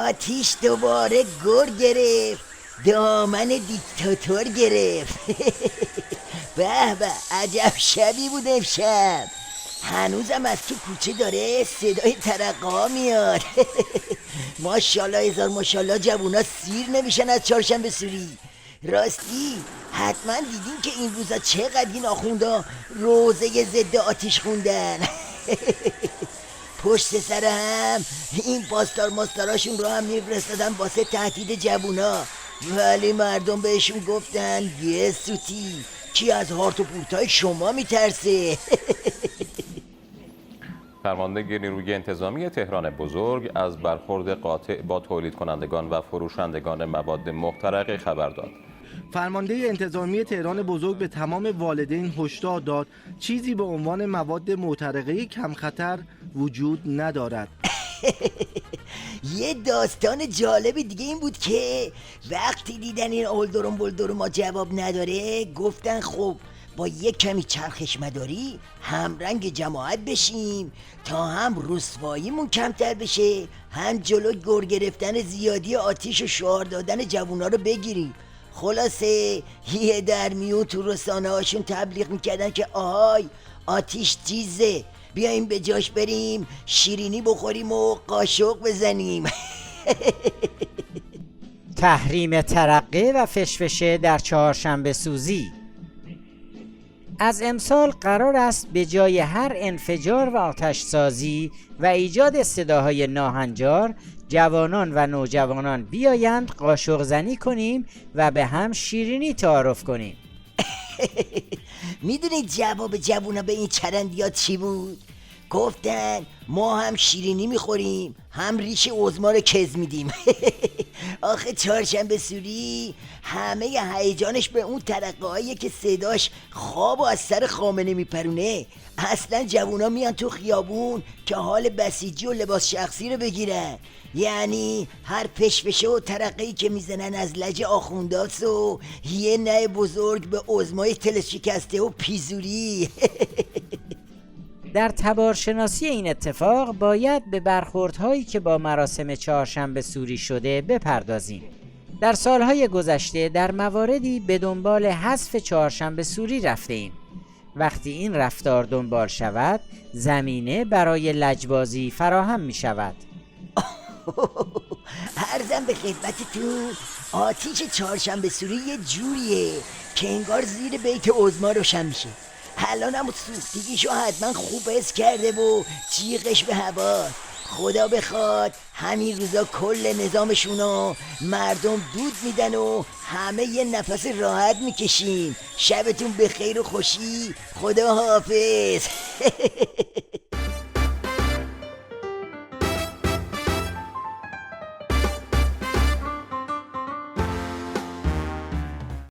آتیش دوباره گر گرفت، دامن دیکتاتور گرفت. به به، عجب شبی بود امشب. هنوزم از تو کوچه داره صدای ترقه ها میاد. ماشاءالله هزار ماشاءالله، جوونا سیر نمیشن از چهارشنبه سوری. راستی حتما دیدین که این روزا چقدر این آخوندا روزه ضد آتیش خوندن. پشت سر هم این پاسدار ماستاراشون رو هم میفرستادن واسه تهدید جوونا، ولی مردم بهشون گفتن یه سوتی کی از هارت و پورتای شما میترسه. فرمانده نیروی انتظامی تهران بزرگ از برخورد قاطع با تولید کنندگان و فروشندگان مواد محترقه خبر داد. فرمانده انتظامی تهران بزرگ به تمام والدین هشدار داد چیزی به عنوان مواد محترقه کم خطر وجود ندارد. یه داستان جالب دیگه این بود که وقتی دیدن این اولدروم بولدروم ما جواب نداره، گفتن خب با یه کمی چرخش مداری همرنگ جماعت بشیم تا هم رسواییمون کمتر بشه، هم جلو گر گرفتن زیادی آتیش و شعار دادن جوونا رو بگیریم. خلاصه یه در میون تو رسانه هاشون تبلیغ میکردن که آهای آتیش چیزه، بیایم به جاش بریم شیرینی بخوریم و قاشق بزنیم. تحریم ترقه و فشفشه در چهارشنبه سوزی. از امسال قرار است به جای هر انفجار و آتش سازی و ایجاد صداهای ناهنجار، جوانان و نوجوانان بیایند قاشق زنی کنیم و به هم شیرینی تعارف کنیم. میدونید جواب جوونا به این چرندیات چی بود؟ گفتن ما هم شیرینی میخوریم هم ریش عظما رو کز میدیم. آخه چهارشنبه سوری همه هیجانش به اون ترقه هاییه که صداش خواب و از سر خامنه میپرونه. اصلا جوونا میان تو خیابون که حال بسیجی و لباس شخصی رو بگیرن، یعنی هر پشپشه و ترقه‌ای که میزنن از لج آخونداست و یه نه بزرگ به عظمای تل شکسته و پیزوری. در تبارشناسی این اتفاق باید به برخوردهایی که با مراسم چهارشنبه سوری شده بپردازیم. در سالهای گذشته در مواردی به دنبال حذف چهارشنبه سوری رفته ایم. وقتی این رفتار دنبال شود، زمینه برای لجبازی فراهم می شود. عرضم به خدمتتون آتیش چهارشنبه سوری یه جوریه که انگار زیر بیت عظما روشن میشه. الان هم سوختگیشو حتما خوب حس کرده و جیغش به هوا. خدا بخواد همین روزا کل نظامشونو مردم دود میدن و همه یه نفس راحت میکشین. شبتون بخیر و خوشی. خدا حافظ.